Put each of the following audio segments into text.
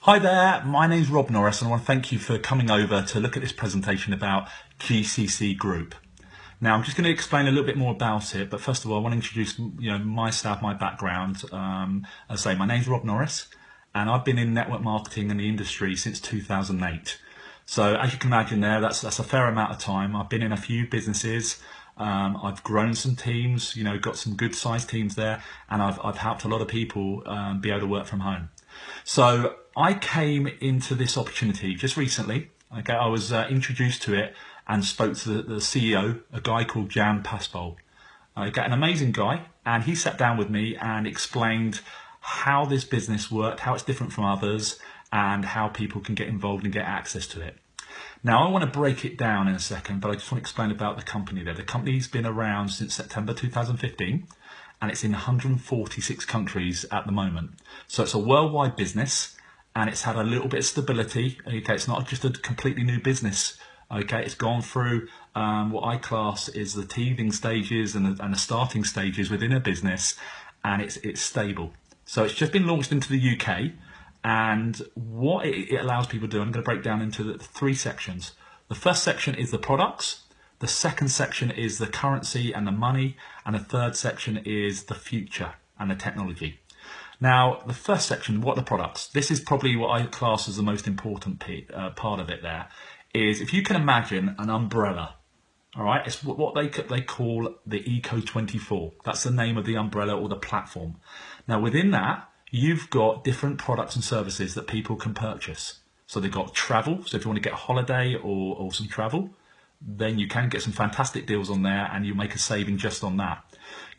Hi there, my name's Rob Norris and I want to thank you for coming over to look at this presentation about GCC Group. Now I'm just going to explain a little bit more about it, but first of all I want to introduce myself, my background. As I say, my name's Rob Norris and I've been in network marketing in the industry since 2008. So as you can imagine there, that's a fair amount of time. I've been in a few businesses. I've grown some teams, got some good sized teams there, and I've helped a lot of people be able to work from home. So I came into this opportunity just recently. Okay, I was introduced to it and spoke to the CEO, a guy called Jan Paspol. Okay, an amazing guy, and he sat down with me and explained how this business worked, how it's different from others, and how people can get involved and get access to it. Now, I want to break it down in a second, but I just want to explain about the company there. The company's been around since September 2015, and it's in 146 countries at the moment. So it's a worldwide business, and it's had a little bit of stability. Okay, it's not just a completely new business. Okay, it's gone through what I class is the teething stages and the starting stages within a business, and it's stable. So it's just been launched into the UK. And what it allows people to do, I'm going to break down into the three sections. The first section is the products. The second section is the currency and the money. And the third section is the future and the technology. Now, the first section, what are the products? This is probably what I class as the most important part of it there, is if you can imagine an umbrella. All right, it's what they call the Eco 24. That's the name of the umbrella or the platform. Now, within that, you've got different products and services that people can purchase. So they've got travel. So if you want to get a holiday or some travel, then you can get some fantastic deals on there and you make a saving just on that.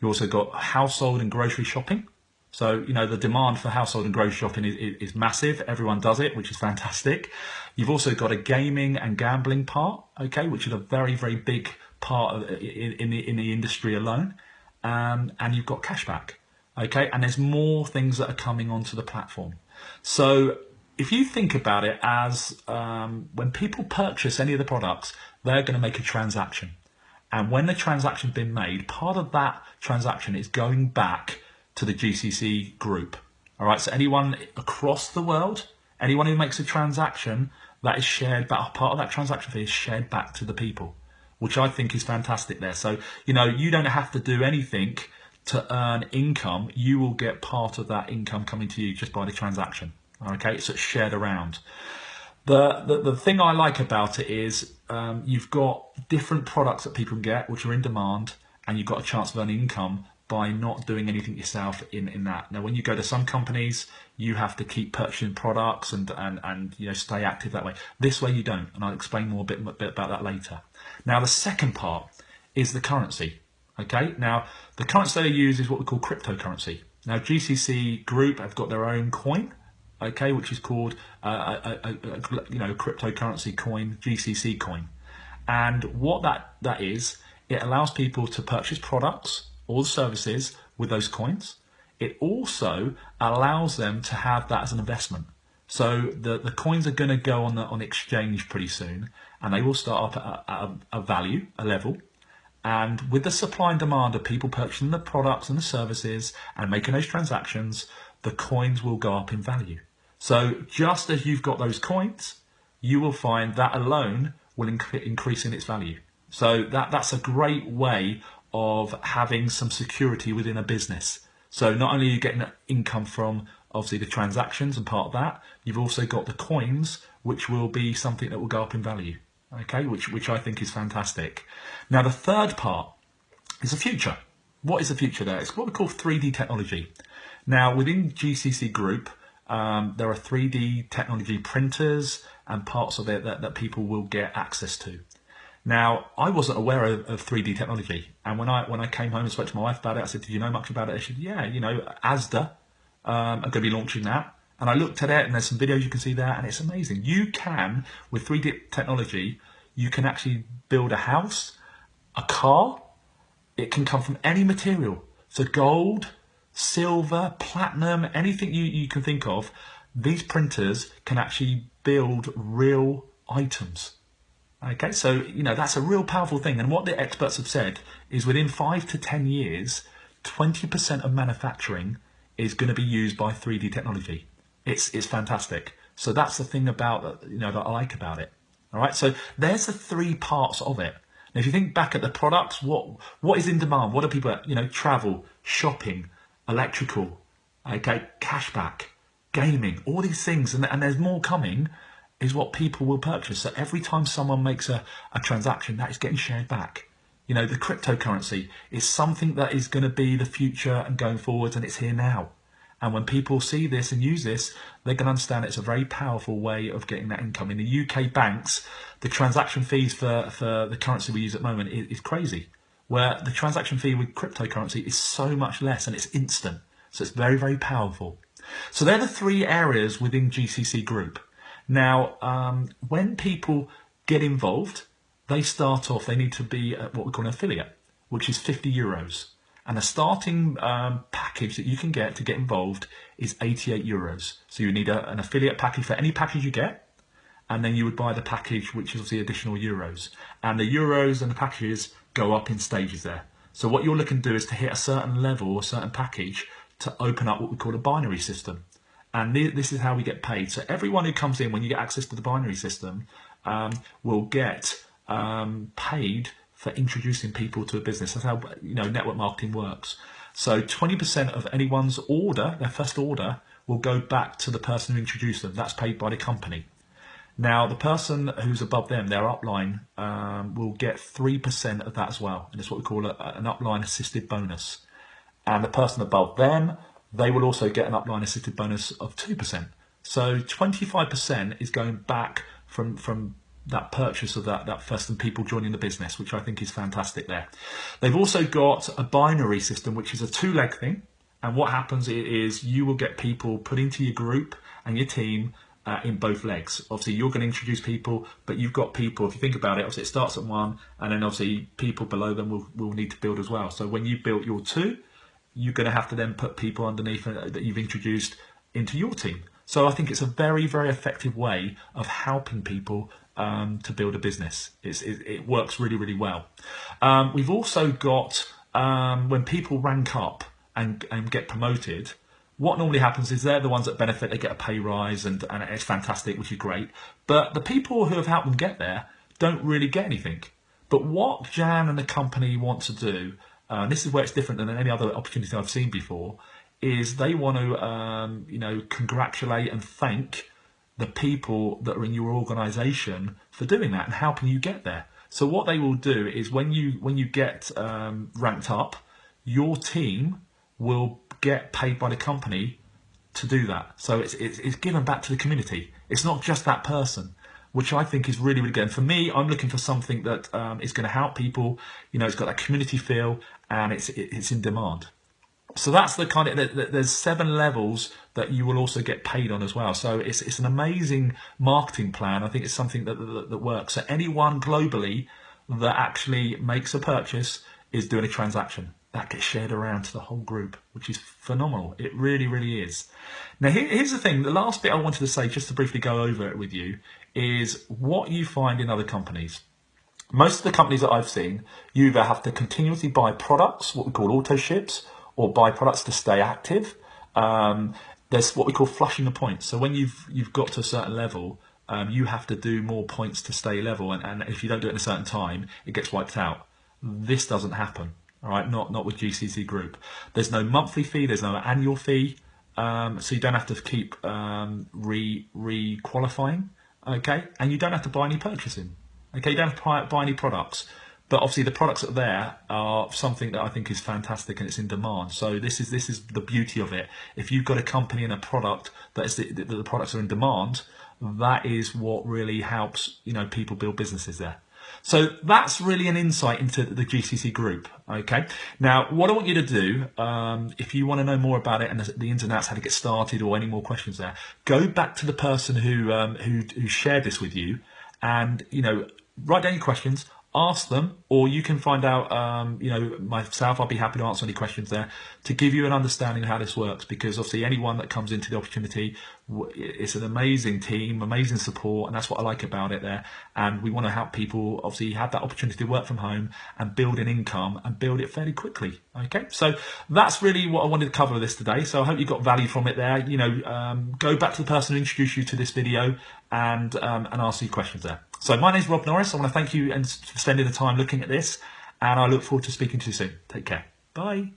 You also got household and grocery shopping. So, the demand for household and grocery shopping is massive. Everyone does it, which is fantastic. You've also got a gaming and gambling part, okay, which is a very, very big part in the industry alone. And you've got cashback. Okay, and there's more things that are coming onto the platform. So if you think about it as when people purchase any of the products, they're going to make a transaction. And when the transaction's been made, part of that transaction is going back to the GCC Group. All right, so anyone across the world, anyone who makes a transaction, that is shared back, part of that transaction fee is shared back to the people, which I think is fantastic there. So, you don't have to do anything to earn income. You will get part of that income coming to you just by the transaction. Okay, so it's shared around. The thing I like about it is you've got different products that people can get which are in demand, and you've got a chance of earning income by not doing anything yourself in that. Now, when you go to some companies, you have to keep purchasing products and stay active that way. This way you don't, and I'll explain more a bit about that later. Now, the second part is the currency. Okay, now the currency they use is what we call cryptocurrency. Now, GCC Group have got their own coin, okay, which is called a cryptocurrency coin, GCC coin. And what that is, it allows people to purchase products or services with those coins. It also allows them to have that as an investment. So the coins are going to go on exchange pretty soon, and they will start up at a value, a level. And with the supply and demand of people purchasing the products and the services and making those transactions, the coins will go up in value. So just as you've got those coins, you will find that alone will increase in its value. So that's a great way of having some security within a business. So not only are you getting income from obviously the transactions and part of that, you've also got the coins, which will be something that will go up in value. Okay, which I think is fantastic. Now, the third part is the future. What is the future there? It's what we call 3D technology. Now, within GCC Group, there are 3D technology printers and parts of it that people will get access to. Now, I wasn't aware of 3D technology, and when I came home and spoke to my wife about it, I said, "Did you know much about it?" She said, "Yeah, Asda are going to be launching that." And I looked at it, and there's some videos you can see there, and it's amazing. You can, with 3D technology, you can actually build a house, a car. It can come from any material. So gold, silver, platinum, anything you can think of, these printers can actually build real items. Okay, so, that's a real powerful thing. And what the experts have said is within 5 to 10 years, 20% of manufacturing is going to be used by 3D technology. It's fantastic. So that's the thing about, that I like about it. All right. So there's the three parts of it. Now, if you think back at the products, what is in demand? What are people, travel, shopping, electrical, okay, cashback, gaming, all these things, and there's more coming, is what people will purchase. So every time someone makes a transaction, that is getting shared back. The cryptocurrency is something that is going to be the future and going forwards, and it's here now. And when people see this and use this, they're going to understand it's a very powerful way of getting that income. In the UK banks, the transaction fees for the currency we use at the moment is crazy, where the transaction fee with cryptocurrency is so much less and it's instant. So it's very, very powerful. So they're the three areas within GCC Group. Now, when people get involved, they start off, they need to be what we call an affiliate, which is €50. And the starting package that you can get to get involved is €88. So you need an affiliate package for any package you get. And then you would buy the package, which is obviously additional euros. And the euros and the packages go up in stages there. So what you're looking to do is to hit a certain level, a certain package, to open up what we call a binary system. And this is how we get paid. So everyone who comes in, when you get access to the binary system, will get paid for introducing people to a business. That's how network marketing works. So 20% of anyone's order, their first order, will go back to the person who introduced them. That's paid by the company. Now, the person who's above them, their upline, will get 3% of that as well. And it's what we call an upline assisted bonus. And the person above them, they will also get an upline assisted bonus of 2%. So 25% is going back from that purchase of that first and people joining the business, which I think is fantastic there. They've also got a binary system, which is a two-leg thing. And what happens is you will get people put into your group and your team in both legs. Obviously, you're going to introduce people, but you've got people, if you think about it, obviously it starts at one, and then obviously people below them will need to build as well. So when you built your two, you're going to have to then put people underneath that you've introduced into your team. So I think it's a very, very effective way of helping people to build a business. It works really, really well. We've also got, when people rank up and get promoted, what normally happens is they're the ones that benefit. They get a pay rise and it's fantastic, which is great. But the people who have helped them get there don't really get anything. But what Jan and the company want to do, this is where it's different than any other opportunity I've seen before, is they want to, congratulate and thank the people that are in your organisation for doing that and helping you get there. So what they will do is when you get ranked up, your team will get paid by the company to do that. So it's given back to the community. It's not just that person, which I think is really, really good. And for me, I'm looking for something that is going to help people. It's got that community feel and it's in demand. So that's the kind of, there's 7 levels that you will also get paid on as well. So it's an amazing marketing plan. I think it's something that works. So anyone globally that actually makes a purchase is doing a transaction. That gets shared around to the whole group, which is phenomenal. It really, really is. Now, here's the thing. The last bit I wanted to say, just to briefly go over it with you, is what you find in other companies. Most of the companies that I've seen, you either have to continuously buy products, what we call auto ships, or buy products to stay active. There's what we call flushing the points. So when you've got to a certain level, you have to do more points to stay level. And if you don't do it in a certain time, it gets wiped out. This doesn't happen. All right, not with GCC Group. There's no monthly fee. There's no annual fee. So you don't have to keep re-qualifying. Okay, and you don't have to buy any purchasing. Okay, you don't have to buy any products. But obviously the products that are there are something that I think is fantastic and it's in demand. So this is the beauty of it. If you've got a company and a product that is the products are in demand, that is what really helps people build businesses there. So that's really an insight into the GCC Group. Okay. Now, what I want you to do, if you want to know more about it and the ins and outs, how to get started, or any more questions there, go back to the person who shared this with you, and write down your questions. ask them, or you can find out, myself. I'll be happy to answer any questions there to give you an understanding of how this works, because obviously anyone that comes into the opportunity, it's an amazing team, amazing support, and that's what I like about it there. And we want to help people obviously have that opportunity to work from home and build an income and build it fairly quickly. Okay, so that's really what I wanted to cover with this today. So I hope you got value from it there. Go back to the person who introduced you to this video and ask you questions there. So my name's Rob Norris. I want to thank you and for spending the time looking at this, and I look forward to speaking to you soon. Take care. Bye.